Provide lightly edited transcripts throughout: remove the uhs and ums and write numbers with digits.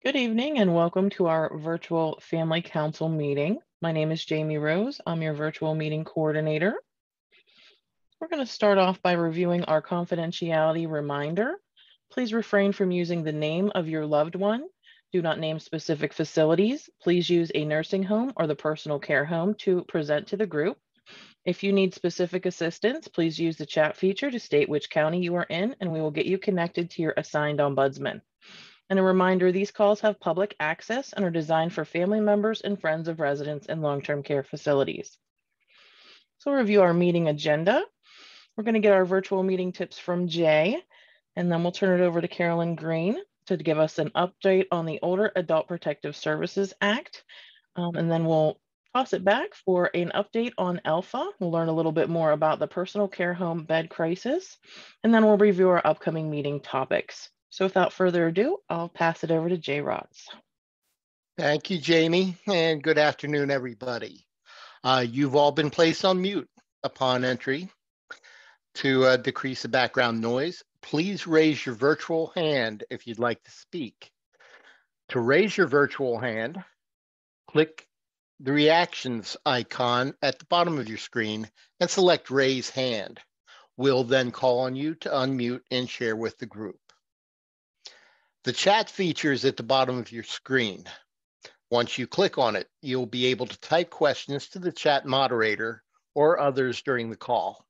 Good evening and welcome to our virtual Family Council meeting. My name is Jamie Rose. I'm your virtual meeting coordinator. We're going to start off by reviewing our confidentiality reminder. Please refrain from using the name of your loved one. Do not name specific facilities. Please use a nursing home or the personal care home to present to the group. If you need specific assistance, please use the chat feature to state which county you are in, and we will get you connected to your assigned ombudsman. And a reminder, these calls have public access and are designed for family members and friends of residents in long-term care facilities. So we'll review our meeting agenda. We're going to get our virtual meeting tips from Jay, and then we'll turn it over to Carolyn Green to give us an update on the Older Adult Protective Services Act. And then we'll toss it back for an update on Alpha. We'll learn a little bit more about the personal care home bed crisis, and then we'll review our upcoming meeting topics. So without further ado, I'll pass it over to Jay Rotz. Thank you, Jamie, and good afternoon, everybody. You've all been placed on mute upon entry. To decrease the background noise, please raise your virtual hand if you'd like to speak. To raise your virtual hand, click the reactions icon at the bottom of your screen and select Raise Hand. We'll then call on you to unmute and share with the group. The chat feature is at the bottom of your screen. Once you click on it, you'll be able to type questions to the chat moderator or others during the call.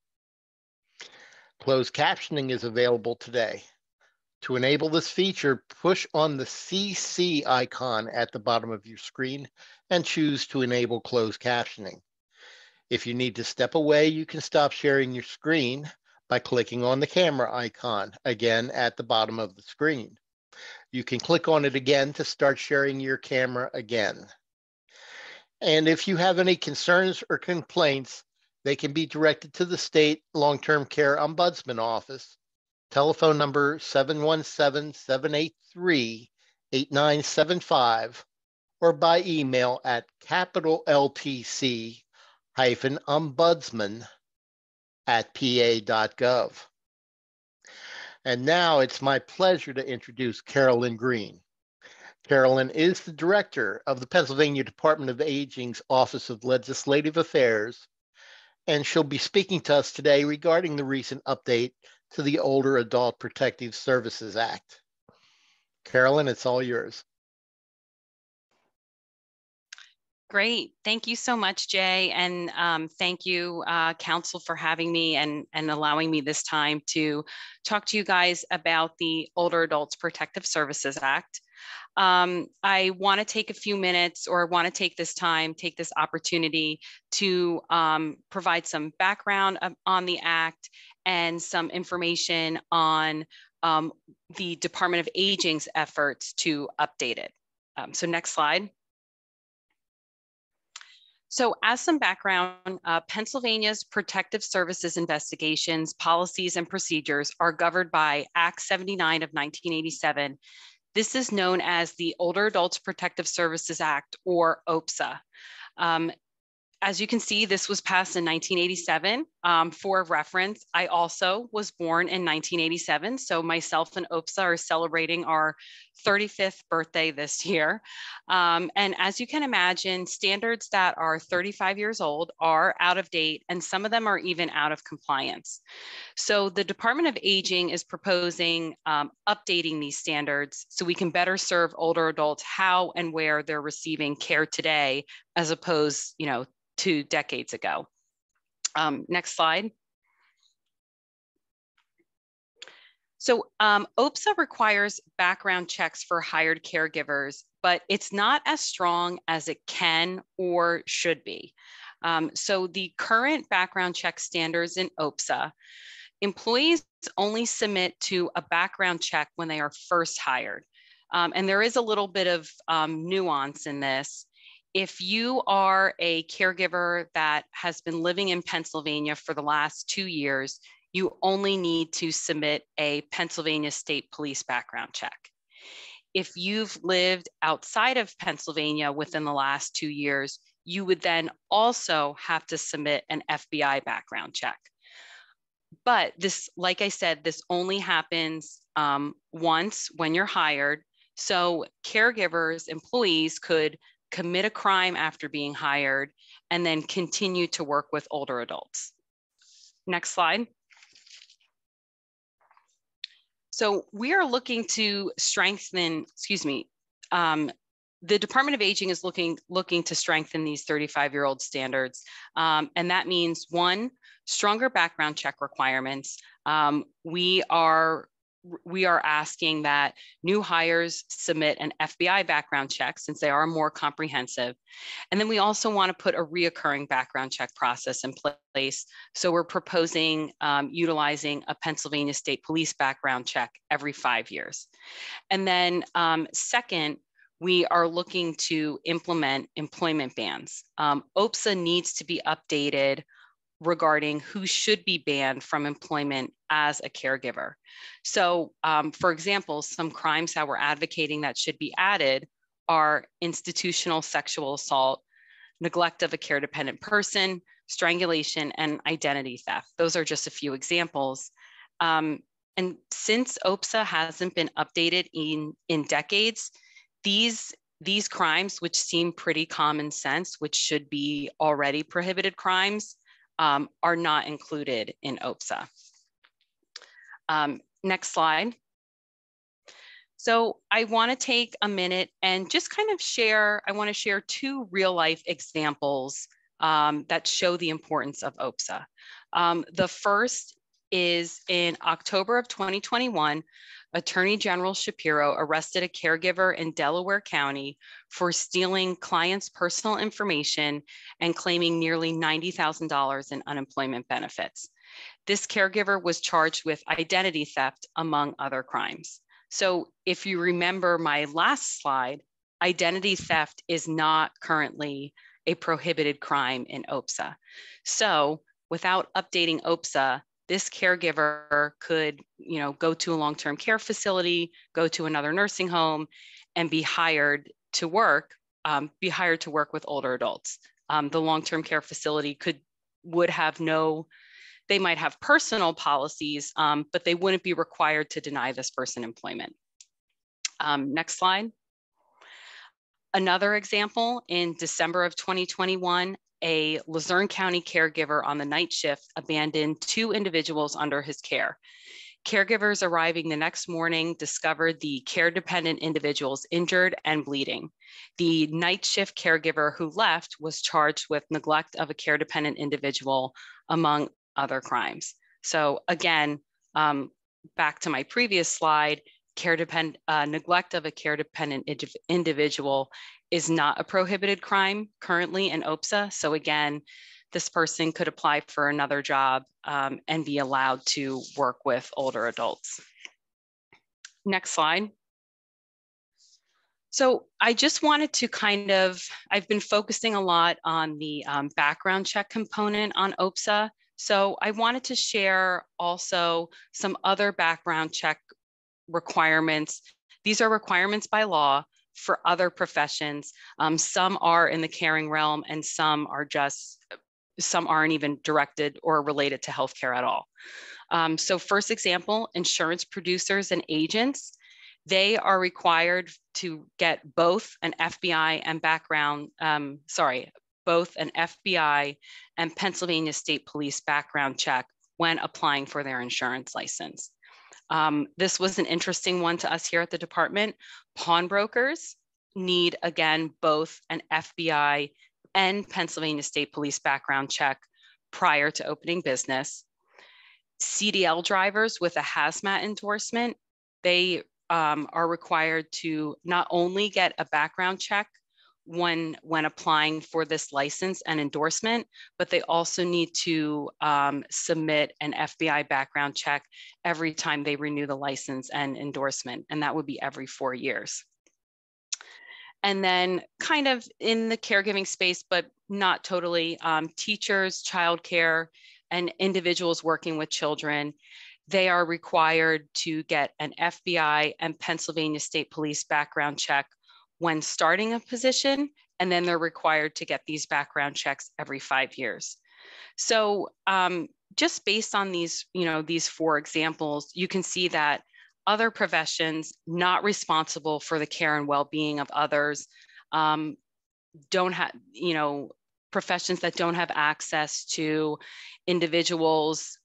Closed captioning is available today. To enable this feature, push on the CC icon at the bottom of your screen and choose to enable closed captioning. If you need to step away, you can stop sharing your screen by clicking on the camera icon, again at the bottom of the screen. You can click on it again to start sharing your camera again. And if you have any concerns or complaints, they can be directed to the State Long-Term Care Ombudsman Office, telephone number 717-783-8975, or by email at capital-LTC-ombudsman@pa.gov. And now it's my pleasure to introduce Carolyn Green. Carolyn is the director of the Pennsylvania Department of Aging's Office of Legislative Affairs, and she'll be speaking to us today regarding the recent update to the Older Adult Protective Services Act. Carolyn, it's all yours. Great. Thank you so much, Jay. And thank you, Council, for having me and allowing me this time to talk to you guys about the Older Adults Protective Services Act. I want to take a few minutes, or want to take this opportunity to provide some background on the Act and some information on the Department of Aging's efforts to update it. So next slide. So as some background, Pennsylvania's protective services investigations, policies, and procedures are governed by Act 79 of 1987. This is known as the Older Adults Protective Services Act, or OAPSA. As you can see, this was passed in 1987. For reference, I also was born in 1987. So myself and OPSA are celebrating our 35th birthday this year. And as you can imagine, standards that are 35 years old are out of date, and some of them are even out of compliance. So the Department of Aging is proposing updating these standards so we can better serve older adults how and where they're receiving care today, as opposed, 2 decades ago. Next slide. So OPSA requires background checks for hired caregivers, but it's not as strong as it can or should be. So the current background check standards in OPSA, employees only submit to a background check when they are first hired. And there is a little bit of nuance in this. If you are a caregiver that has been living in Pennsylvania for the last 2 years, you only need to submit a Pennsylvania State Police background check. If you've lived outside of Pennsylvania within the last 2 years, you would then also have to submit an FBI background check. But this, like I said, this only happens once when you're hired. So caregivers, employees could commit a crime after being hired and then continue to work with older adults. Next slide. So we are looking to strengthen, the Department of Aging is looking to strengthen these 35-year-old standards. And that means, one, stronger background check requirements. We are asking that new hires submit an FBI background check since they are more comprehensive. And then we also want to put a reoccurring background check process in place. So we're proposing utilizing a Pennsylvania State Police background check every 5 years. And then second, we are looking to implement employment bans. OAPSA needs to be updated regarding who should be banned from employment as a caregiver. So for example, some crimes that we're advocating that should be added are institutional sexual assault, neglect of a care dependent person, strangulation, and identity theft. Those are just a few examples. And since OAPSA hasn't been updated in decades, these crimes, which seem pretty common sense, which should be already prohibited crimes, are not included in OAPSA. Next slide. So I want to take a minute and just kind of share, I want to share two real life examples that show the importance of OAPSA. The first is in October of 2021, Attorney General Shapiro arrested a caregiver in Delaware County for stealing clients' personal information and claiming nearly $90,000 in unemployment benefits. This caregiver was charged with identity theft, among other crimes. So if you remember my last slide, identity theft is not currently a prohibited crime in OAPSA. So without updating OAPSA, this caregiver could, go to a long-term care facility, go to another nursing home, and be hired to work with older adults. The long-term care facility they might have personal policies, but they wouldn't be required to deny this person employment. Next slide. Another example, in December of 2021, a Luzerne County caregiver on the night shift abandoned 2 individuals under his care. Caregivers arriving the next morning discovered the care-dependent individuals injured and bleeding. The night shift caregiver who left was charged with neglect of a care-dependent individual, among other crimes. So again, back to my previous slide, neglect of a care-dependent individual is not a prohibited crime currently in OAPSA. So again, this person could apply for another job and be allowed to work with older adults. Next slide. So I just wanted to I've been focusing a lot on the background check component on OAPSA. So I wanted to share also some other background check requirements. These are requirements by law for other professions. Some are in the caring realm and some aren't even directed or related to healthcare at all. So first example, insurance producers and agents, they are required to get both an FBI and Pennsylvania State Police background check when applying for their insurance license. This was an interesting one to us here at the department. Pawnbrokers need, again, both an FBI and Pennsylvania State Police background check prior to opening business. CDL drivers with a hazmat endorsement, they are required to not only get a background check when applying for this license and endorsement, but they also need to submit an FBI background check every time they renew the license and endorsement, and that would be every 4 years. And then kind of in the caregiving space, but not totally, teachers, childcare, and individuals working with children, they are required to get an FBI and Pennsylvania State Police background check when starting a position, and then they're required to get these background checks every 5 years. So just based on these, these 4 examples, you can see that other professions not responsible for the care and well-being of others, don't have, professions that don't have access to individuals,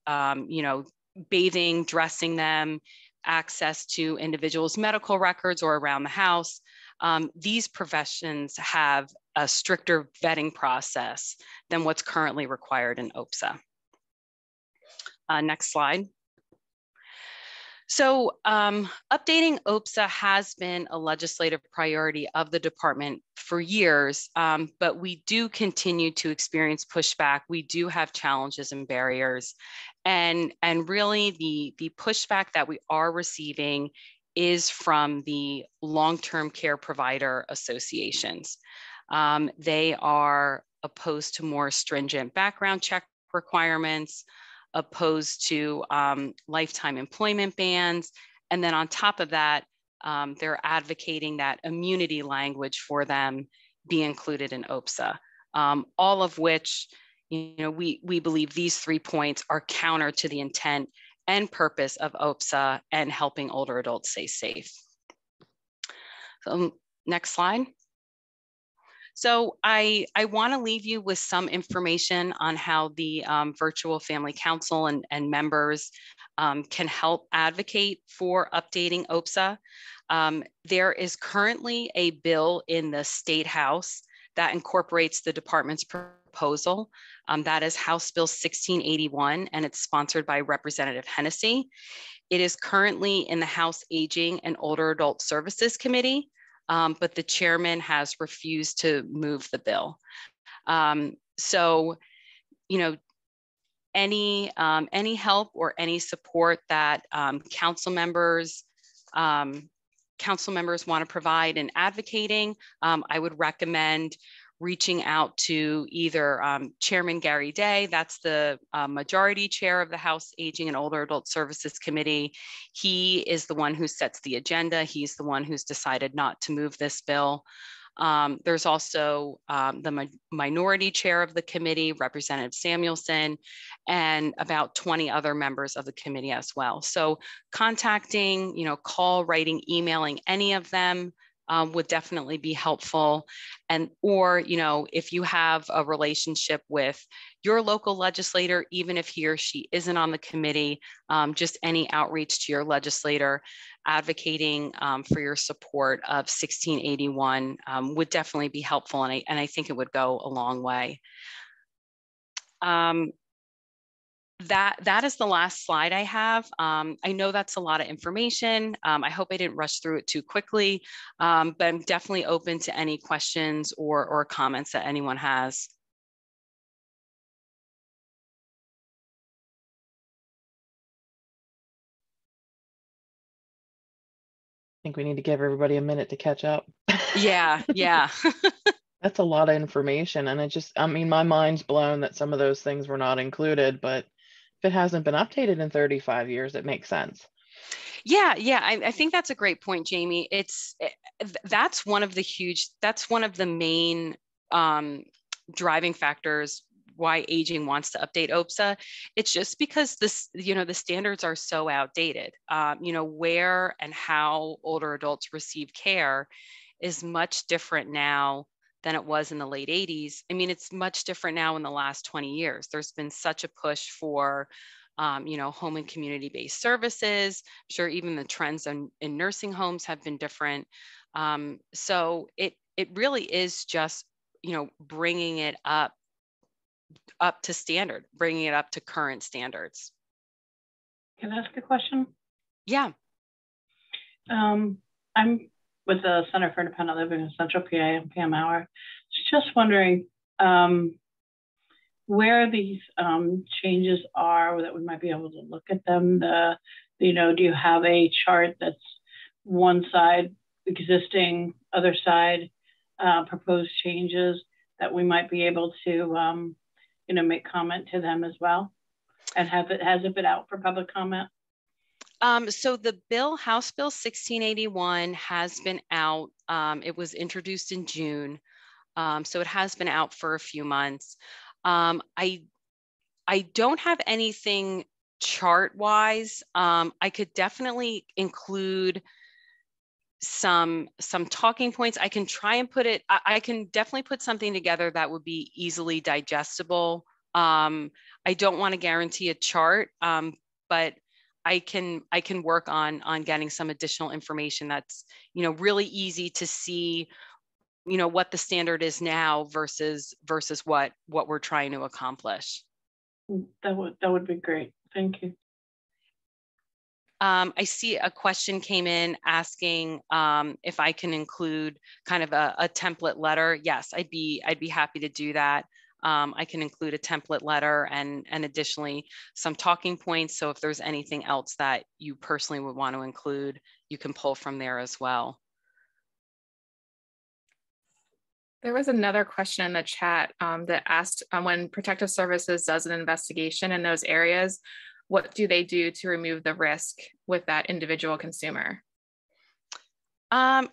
bathing, dressing them, access to individuals' medical records or around the house. These professions have a stricter vetting process than what's currently required in OPSA. Next slide. So updating OPSA has been a legislative priority of the department for years, but we do continue to experience pushback. We do have challenges and barriers. And really the pushback that we are receiving is from the long-term care provider associations. They are opposed to more stringent background check requirements, opposed to lifetime employment bans. And then on top of that, they're advocating that immunity language for them be included in OPSA, all of which, we believe these 3 points are counter to the intent and purpose of OPSA and helping older adults stay safe. So next slide. So I want to leave you with some information on how the Virtual Family Council and members can help advocate for updating OPSA. There is currently a bill in the State House that incorporates the department's proposal. That is House Bill 1681, and it's sponsored by Representative Hennessy. It is currently in the House Aging and Older Adult Services Committee, but the chairman has refused to move the bill. So, any help or any support that council members want to provide in advocating, I would recommend reaching out to either Chairman Gary Day, that's the majority chair of the House Aging and Older Adult Services Committee. He is the one who sets the agenda. He's the one who's decided not to move this bill. There's also the minority chair of the committee, Representative Samuelson, and about 20 other members of the committee as well. So contacting, call, writing, emailing any of them would definitely be helpful. Or if you have a relationship with your local legislator, even if he or she isn't on the committee, just any outreach to your legislator advocating for your support of 1681 would definitely be helpful. And I think it would go a long way. That is the last slide I have. I know that's a lot of information. I hope I didn't rush through it too quickly, but I'm definitely open to any questions or comments that anyone has. I think we need to give everybody a minute to catch up. Yeah. That's a lot of information. And my mind's blown that some of those things were not included, but if it hasn't been updated in 35 years, it makes sense. Yeah. I think that's a great point, Jamie. That's one of the main driving factors why aging wants to update OPSA. It's just because the standards are so outdated. Where and how older adults receive care is much different now than it was in the late 80s. It's much different now in the last 20 years. There's been such a push for home and community-based services. I'm sure even the trends in nursing homes have been different. So it really is just, bringing it up to standard, bringing it up to current standards. Can I ask a question? Yeah. I'm with the Center for Independent Living in Central PA and Pam Hour. Just wondering where these changes are that we might be able to look at them. Do you have a chart that's one side existing, other side proposed changes that we might be able to make comment to them as well? And has it been out for public comment? So the House Bill 1681 has been out. It was introduced in June. So it has been out for a few months. I don't have anything chart wise, I could definitely include some talking points. I can try and put it, I can definitely put something together that would be easily digestible. I don't want to guarantee a chart, but I can work on getting some additional information that's, you know, really easy to see, you know, what the standard is now versus what we're trying to accomplish. That would be great. Thank you. I see a question came in asking if I can include kind of a template letter. Yes, I'd be happy to do that. I can include a template letter and additionally some talking points. So if there's anything else that you personally would want to include, you can pull from there as well. There was another question in the chat that asked when Protective Services does an investigation in those areas, what do they do to remove the risk with that individual consumer? I'm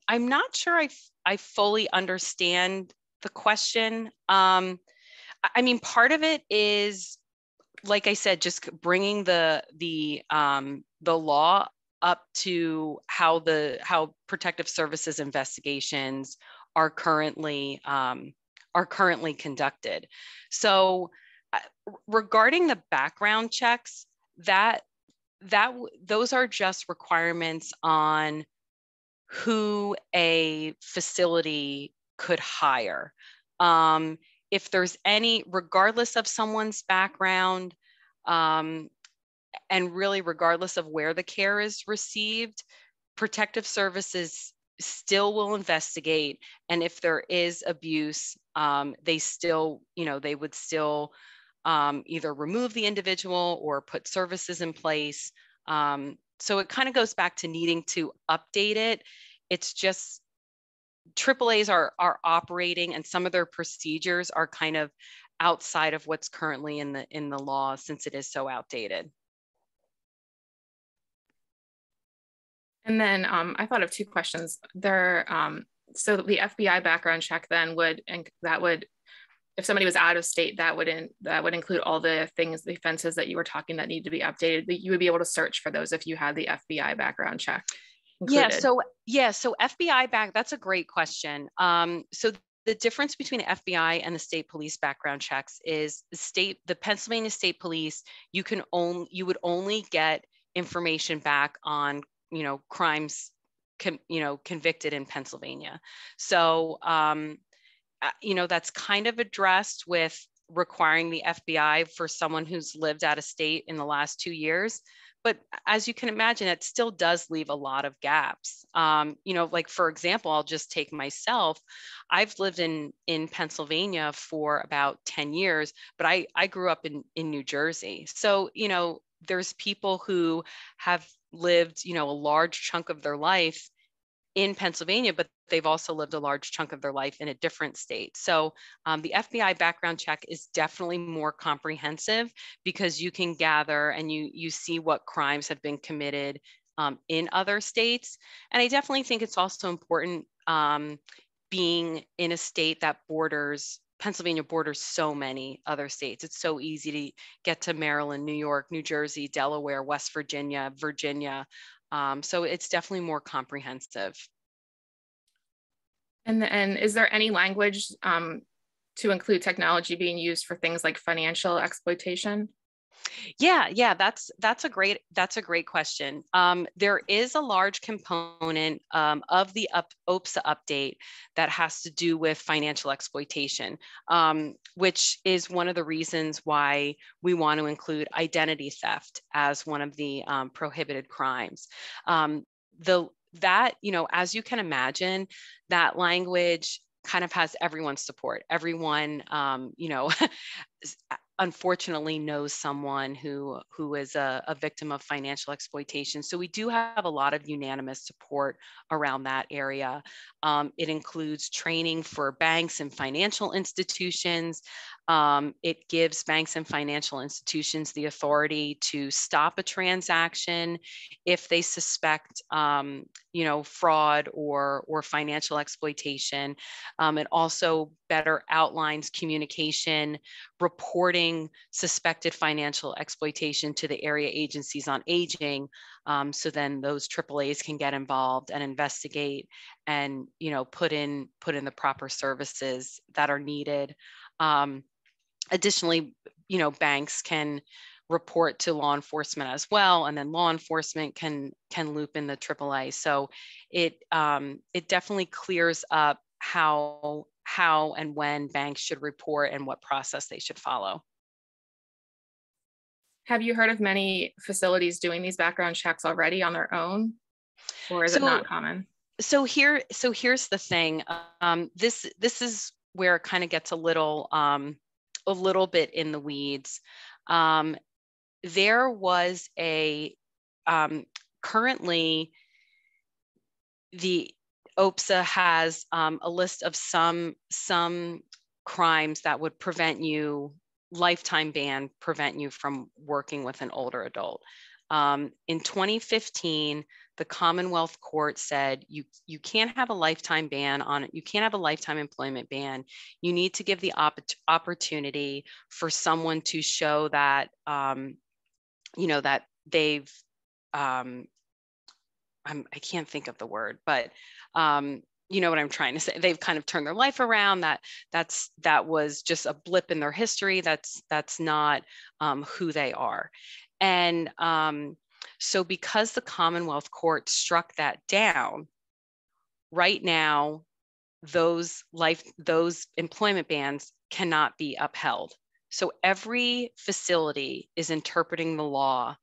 not sure I fully understand the question. I mean, part of it is, like I said, just bringing the law up to how Protective Services investigations are currently conducted. So regarding the background checks, those are just requirements on who a facility could hire. If there's any, regardless of someone's background, and really regardless of where the care is received, Protective Services still will investigate. And if there is abuse, they still, you know, they would still either remove the individual or put services in place. So it kind of goes back to needing to update it. It's just AAAs are operating, and some of their procedures are kind of outside of what's currently in the law, since it is so outdated. And then I thought of two questions there. So the FBI background check then would, if somebody was out of state, that would include all the things, the offenses that you were talking that need to be updated. You would be able to search for those if you had the FBI background check included. So FBI that's a great question. So the difference between the FBI and the state police background checks is the Pennsylvania State Police, you would only get information back on, you know, crimes, convicted in Pennsylvania. So, you know, that's kind of addressed with requiring the FBI for someone who's lived out of state in the last 2 years. But as you can imagine, it still does leave a lot of gaps. You know, like, for example, I'll just take myself. I've lived in Pennsylvania for about 10 years, but I grew up in New Jersey. So, you know, there's people who have lived, you know, a large chunk of their life in Pennsylvania, but they've also lived a large chunk of their life in a different state. So the FBI background check is definitely more comprehensive because you can gather and you see what crimes have been committed in other states. And I definitely think it's also important being in a state that Pennsylvania borders so many other states. It's so easy to get to Maryland, New York, New Jersey, Delaware, West Virginia, Virginia. So it's definitely more comprehensive. And is there any language to include technology being used for things like financial exploitation? Yeah, that's a great question. There is a large component of the OPSA update that has to do with financial exploitation, which is one of the reasons why we want to include identity theft as one of the prohibited crimes. That, you know, as you can imagine, that language kind of has everyone's support. Everyone, you know, unfortunately knows someone who is a victim of financial exploitation. So we do have a lot of unanimous support around that area. It includes training for banks and financial institutions. It gives banks and financial institutions the authority to stop a transaction if they suspect, you know, fraud or financial exploitation. It also better outlines communication, reporting reporting suspected financial exploitation to the area agencies on aging. So then those AAAs can get involved and investigate and, put in the proper services that are needed. Additionally, banks can report to law enforcement as well, and then law enforcement can loop in the AAA. So it definitely clears up how and when banks should report and what process they should follow. Have you heard of many facilities doing these background checks already on their own, or is it not common? So here's the thing. This is where it kind of gets a little bit in the weeds. There was currently the OPSA has a list of some crimes that would lifetime ban prevent you from working with an older adult. In 2015, the Commonwealth Court said you can't have a lifetime ban on it. You can't have a lifetime employment ban. You need to give the opportunity for someone to show that, that they've, I can't think of the word, but you know what I'm trying to say. They've kind of turned their life around. That was just a blip in their history. That's not who they are. And so because the Commonwealth Court struck that down, right now, those employment bans cannot be upheld. So every facility is interpreting the law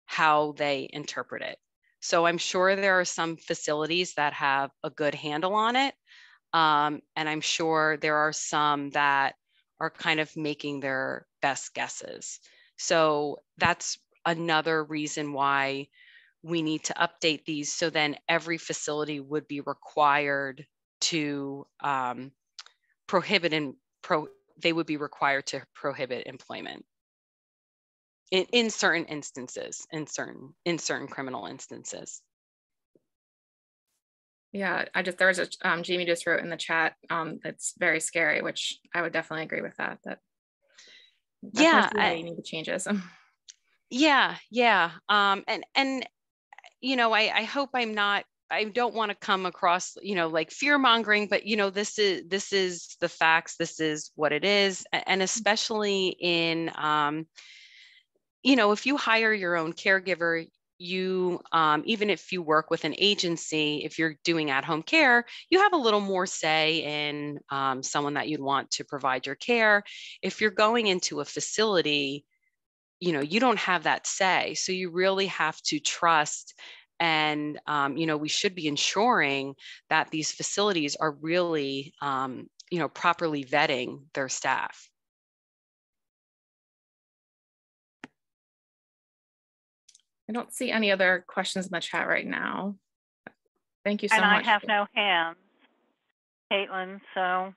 how they interpret it. So I'm sure there are some facilities that have a good handle on it. And I'm sure there are some that are kind of making their best guesses. So that's another reason why we need to update these. So then every facility would be required to they would be required to prohibit employment in certain instances, in certain criminal instances. Yeah, there was a Jamie just wrote in the chat that's very scary, which I would definitely agree with that. Yeah, you need the changes. Yeah. And I hope I don't want to come across, like fear mongering, but this is the facts. This is what it is. And especially in, if you hire your own caregiver, you, even if you work with an agency, if you're doing at-home care, you have a little more say in someone that you'd want to provide your care. If you're going into a facility, you don't have that say. So you really have to trust. And, we should be ensuring that these facilities are really, properly vetting their staff. I don't see any other questions in the chat right now. Thank you so much. And I have no hands, Caitlin, so.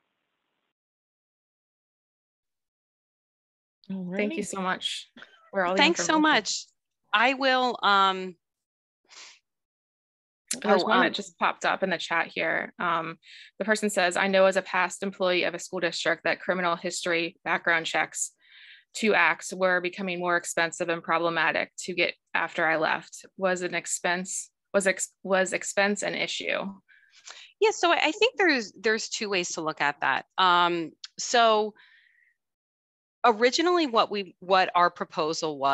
Alrighty. Thank you so much for all the Thanks so much. I will. There's one that just popped up in the chat here. The person says, I know as a past employee of a school district that criminal history background checks to acts were becoming more expensive and problematic to get after I left. Was expense an issue? Yeah, so I think there's two ways to look at that. So originally what our proposal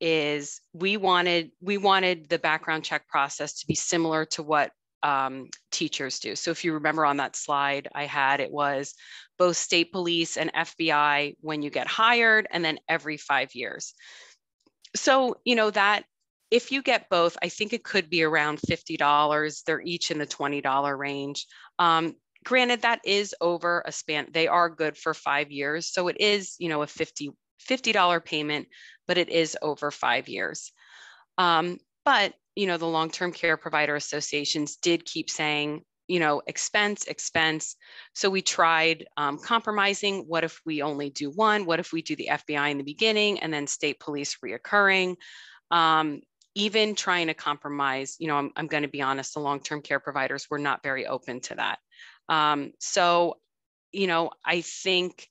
is we wanted the background check process to be similar to what teachers do. So if you remember on that slide I had, it was both state police and FBI when you get hired, and then every 5 years. So, that if you get both, I think it could be around $50. They're each in the $20 range. Granted, that is over a span. They are good for 5 years. So it is, a $50 payment, but it is over 5 years. But, the long-term care provider associations did keep saying, expense. So we tried compromising. What if we only do one? What if we do the FBI in the beginning and then state police reoccurring? Even trying to compromise, I'm going to be honest, the long-term care providers were not very open to that. So, I think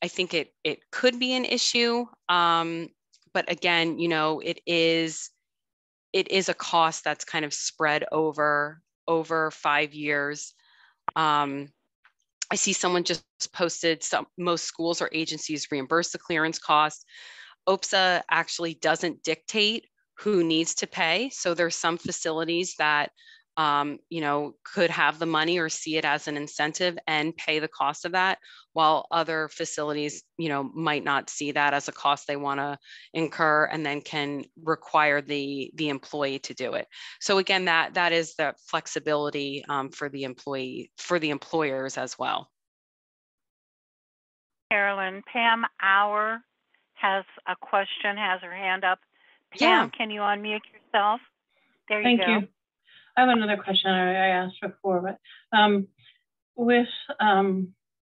think it could be an issue. But again, you know, it is a cost that's kind of spread over 5 years. I see someone just posted most schools or agencies reimburse the clearance cost. OPSA actually doesn't dictate who needs to pay. So there's some facilities that, you know, could have the money or see it as an incentive and pay the cost of that, while other facilities, you know, might not see that as a cost they want to incur and then can require the employee to do it. So again, that is the flexibility for the employers as well. Carolyn, Pam Auer has a question, has her hand up. Pam, Yeah. Can you unmute yourself? There you Thank go. you. I have another question I asked before, but with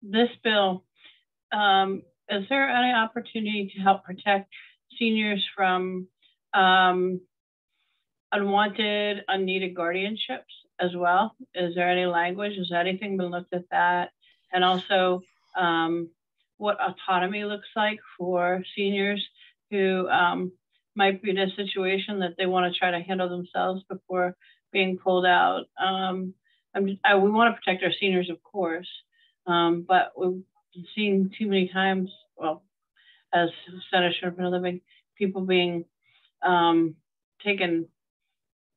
this bill, is there any opportunity to help protect seniors from unwanted, unneeded guardianships as well? Is there any language? Has anything been looked at that? And also, what autonomy looks like for seniors who might be in a situation that they want to try to handle themselves before being pulled out. We want to protect our seniors, of course, but we've seen too many times, well, as Senator for Living, people being taken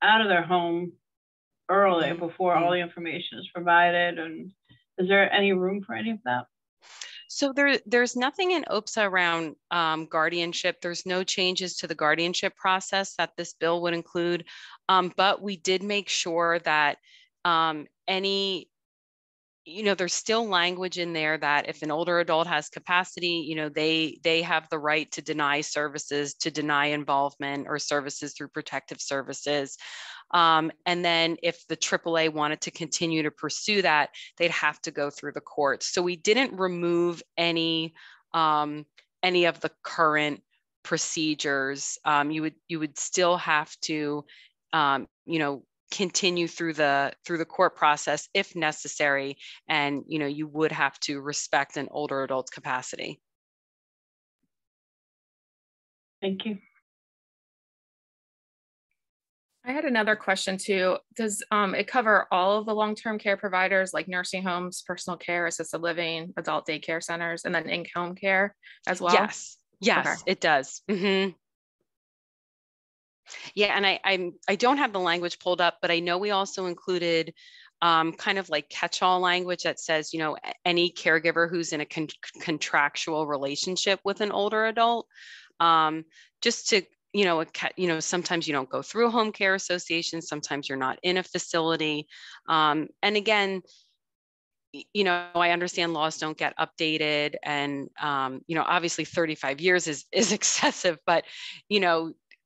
out of their home early before all the information is provided. And is there any room for any of that? So there's nothing in OPSA around guardianship. There's no changes to the guardianship process that this bill would include, but we did make sure that there's still language in there that if an older adult has capacity, you know, they have the right to deny services, to deny involvement or services through protective services. And then if the AAA wanted to continue to pursue that, they'd have to go through the courts. So we didn't remove any of the current procedures. You would still have to, continue through the court process if necessary, and you would have to respect an older adult's capacity. Thank you. I had another question too. Does it cover all of the long-term care providers, like nursing homes, personal care, assisted living, adult daycare centers, and then in-home care as well? Yes, okay. It does. Mm-hmm. Yeah, and I don't have the language pulled up, but I know we also included kind of like catch-all language that says, any caregiver who's in a contractual relationship with an older adult, just to, sometimes you don't go through a home care association, sometimes you're not in a facility. And again, I understand laws don't get updated, and, obviously 35 years is excessive, but,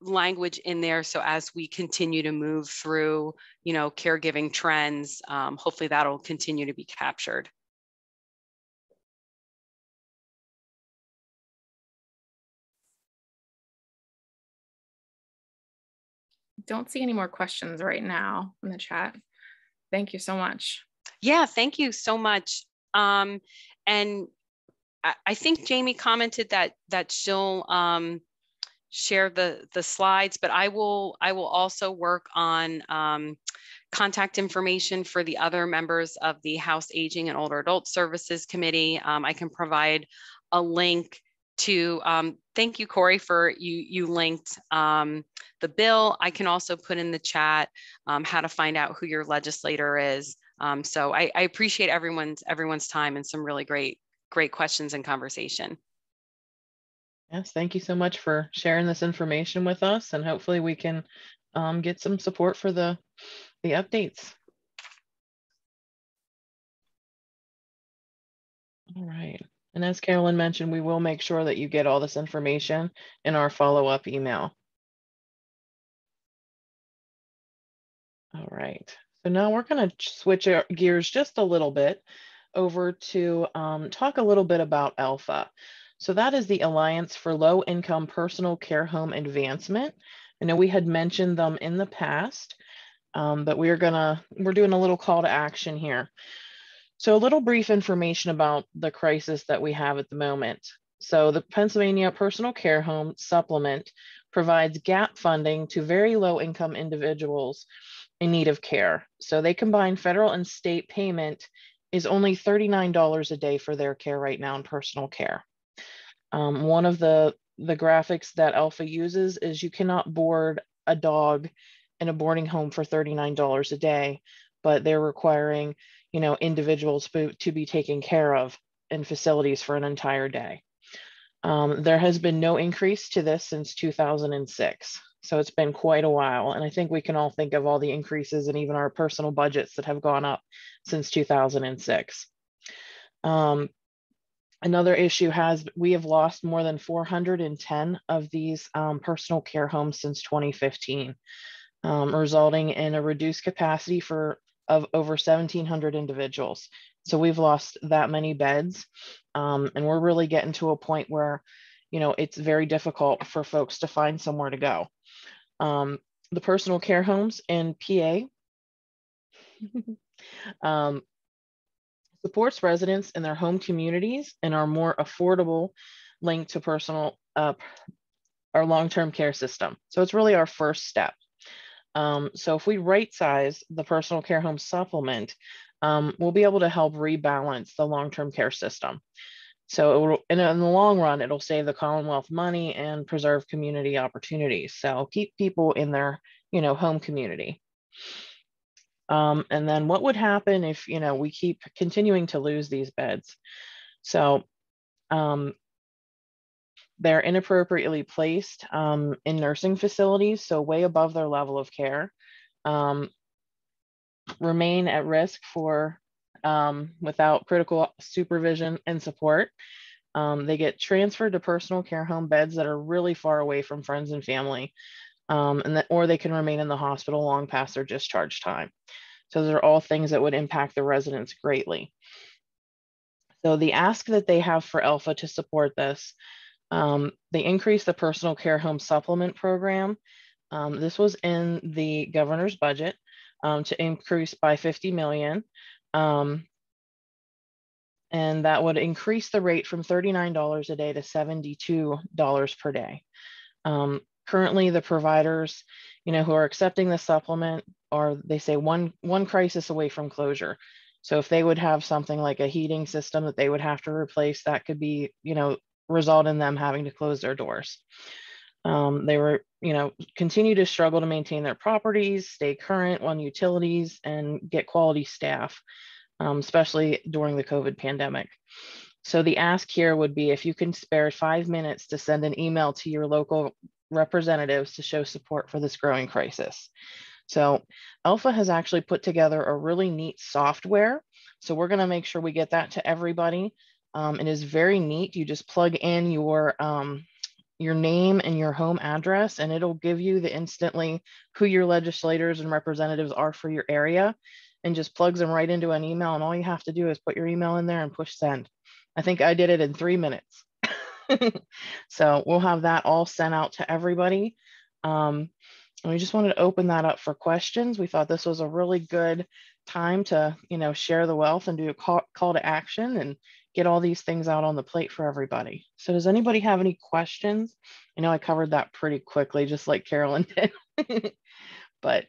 language in there. So as we continue to move through, caregiving trends, hopefully that'll continue to be captured. Don't see any more questions right now in the chat. Thank you so much. Yeah, thank you so much. And I think Jamie commented that she'll share the slides, but I will also work on contact information for the other members of the House Aging and Older Adult Services Committee. I can provide a link to, thank you, Corey, for you linked the bill. I can also put in the chat how to find out who your legislator is. So I appreciate everyone's time and some really great questions and conversation. Yes, thank you so much for sharing this information with us, and hopefully we can get some support for the updates. All right, and as Carolyn mentioned, we will make sure that you get all this information in our follow-up email. All right, so now we're going to switch our gears just a little bit over to talk a little bit about ALPHA. So that is the Alliance for Low Income Personal Care Home Advancement. I know we had mentioned them in the past, but we're doing a little call to action here. So a little brief information about the crisis that we have at the moment. So the Pennsylvania Personal Care Home Supplement provides gap funding to very low income individuals in need of care. So they combine federal and state payment is only $39 a day for their care right now in personal care. One of the graphics that Alpha uses is you cannot board a dog in a boarding home for $39 a day, but they're requiring, you know, individuals to be taken care of in facilities for an entire day. There has been no increase to this since 2006. So it's been quite a while. And I think we can all think of all the increases and even our personal budgets that have gone up since 2006. Another issue we have lost more than 410 of these personal care homes since 2015, resulting in a reduced capacity of over 1,700 individuals. So we've lost that many beds, and we're really getting to a point where, you know, it's very difficult for folks to find somewhere to go. The personal care homes in PA supports residents in their home communities and are more affordable linked to our long-term care system. So it's really our first step. So if we right size the personal care home supplement, we'll be able to help rebalance the long-term care system. So in the long run, it'll save the Commonwealth money and preserve community opportunities. So keep people in their, you know, home community. And then what would happen if, you know, we keep continuing to lose these beds? So they're inappropriately placed in nursing facilities, so way above their level of care, remain at risk for without critical supervision and support. They get transferred to personal care home beds that are really far away from friends and family, or they can remain in the hospital long past their discharge time. So those are all things that would impact the residents greatly. So the ask that they have for Alpha to support this, they increased the personal care home supplement program. This was in the governor's budget to increase by 50 million. And that would increase the rate from $39 a day to $72 per day. Currently, the providers, you know, who are accepting the supplement are, they say, one crisis away from closure. So if they would have something like a heating system that they would have to replace, that could be, you know, result in them having to close their doors. They were, you know, continue to struggle to maintain their properties, stay current on utilities, and get quality staff, especially during the COVID pandemic. So the ask here would be if you can spare 5 minutes to send an email to your local representatives to show support for this growing crisis. So Alpha has actually put together a really neat software. So we're going to make sure we get that to everybody. It is very neat. You just plug in your name and your home address, and it'll give you instantly who your legislators and representatives are for your area, and just plugs them right into an email. And all you have to do is put your email in there and push send. I think I did it in 3 minutes. So we'll have that all sent out to everybody. And we just wanted to open that up for questions. We thought this was a really good time to, you know, share the wealth and do a call to action and get all these things out on the plate for everybody. So does anybody have any questions? I know I covered that pretty quickly, just like Carolyn did, but.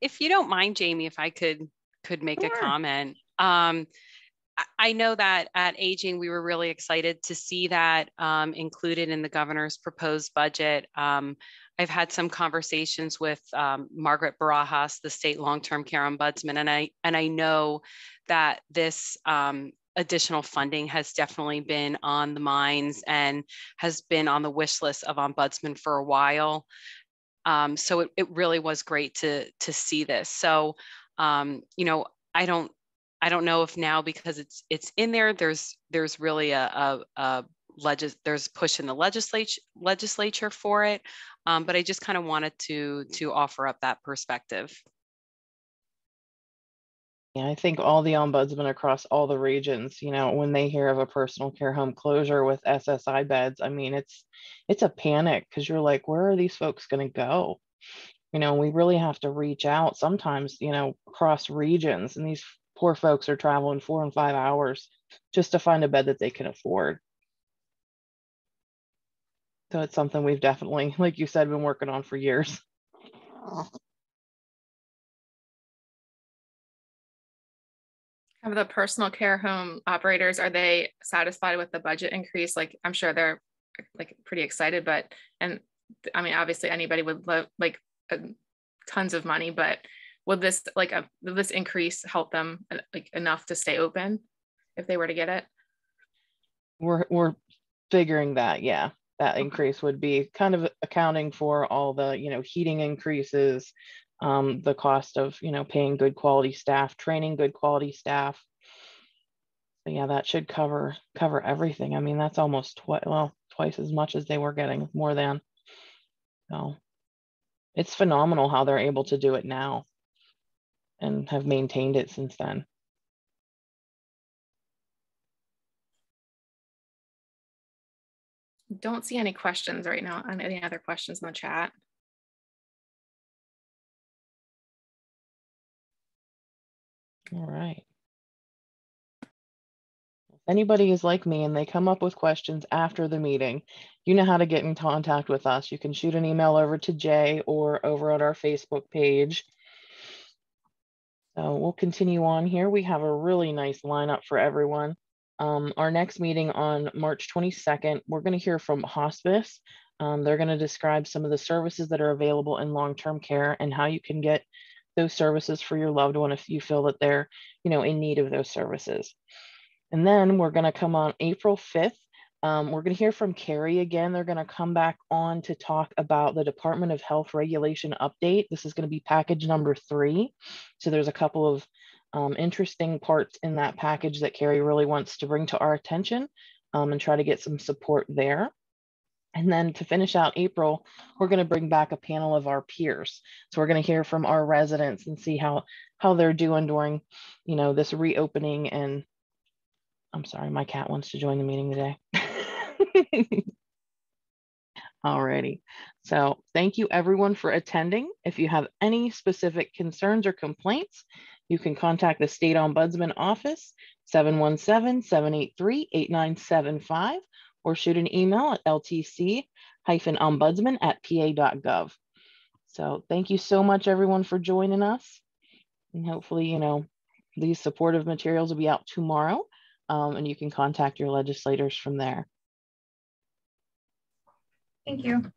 If you don't mind, Jamie, if I could make a comment. I know that at Aging, we were really excited to see that included in the governor's proposed budget. I've had some conversations with Margaret Barajas, the state long-term care ombudsman, and I know that this additional funding has definitely been on the minds and has been on the wish list of ombudsman for a while. So it really was great to see this. So you know, I don't know if now, because it's in there, there's really there's push in the legislature for it. But I just kind of wanted to offer up that perspective. Yeah, I think all the ombudsmen across all the regions, you know, when they hear of a personal care home closure with SSI beds, I mean, it's a panic because you're like, where are these folks going to go? You know, we really have to reach out sometimes, you know, across regions, and these poor folks are traveling 4 and 5 hours just to find a bed that they can afford. So it's something we've definitely, like you said, been working on for years. Have the personal care home operators, are they satisfied with the budget increase? Like, I'm sure they're like pretty excited, but, and I mean, obviously anybody would love like tons of money, but would this will this increase help them like enough to stay open if they were to get it? We're figuring that, yeah, that increase would be kind of accounting for all the, you know, heating increases, the cost of, you know, paying good quality staff, training good quality staff. So yeah, that should cover everything. I mean, that's almost twice as much as they were getting, more than. So it's phenomenal how they're able to do it now and have maintained it since then. Don't see any questions right now. Any other questions in the chat? All right. If anybody is like me and they come up with questions after the meeting, you know how to get in contact with us. You can shoot an email over to Jay or over at our Facebook page. So we'll continue on here. We have a really nice lineup for everyone. Our next meeting on March 22nd, we're going to hear from hospice. They're going to describe some of the services that are available in long-term care and how you can get those services for your loved one if you feel that they're, you know, in need of those services. And then we're going to come on April 5th. We're going to hear from Carrie again. They're going to come back on to talk about the Department of Health regulation update. This is going to be package number 3. So there's a couple of interesting parts in that package that Carrie really wants to bring to our attention and try to get some support there. And then to finish out April, we're going to bring back a panel of our peers. So we're going to hear from our residents and see how they're doing during, you know, this reopening. And I'm sorry, my cat wants to join the meeting today. Alrighty. So thank you everyone for attending. If you have any specific concerns or complaints, you can contact the State Ombudsman Office, 717-783-8975, or shoot an email at ltc-ombudsman@pa.gov. So thank you so much everyone for joining us. And hopefully, you know, these supportive materials will be out tomorrow, and you can contact your legislators from there. Thank you.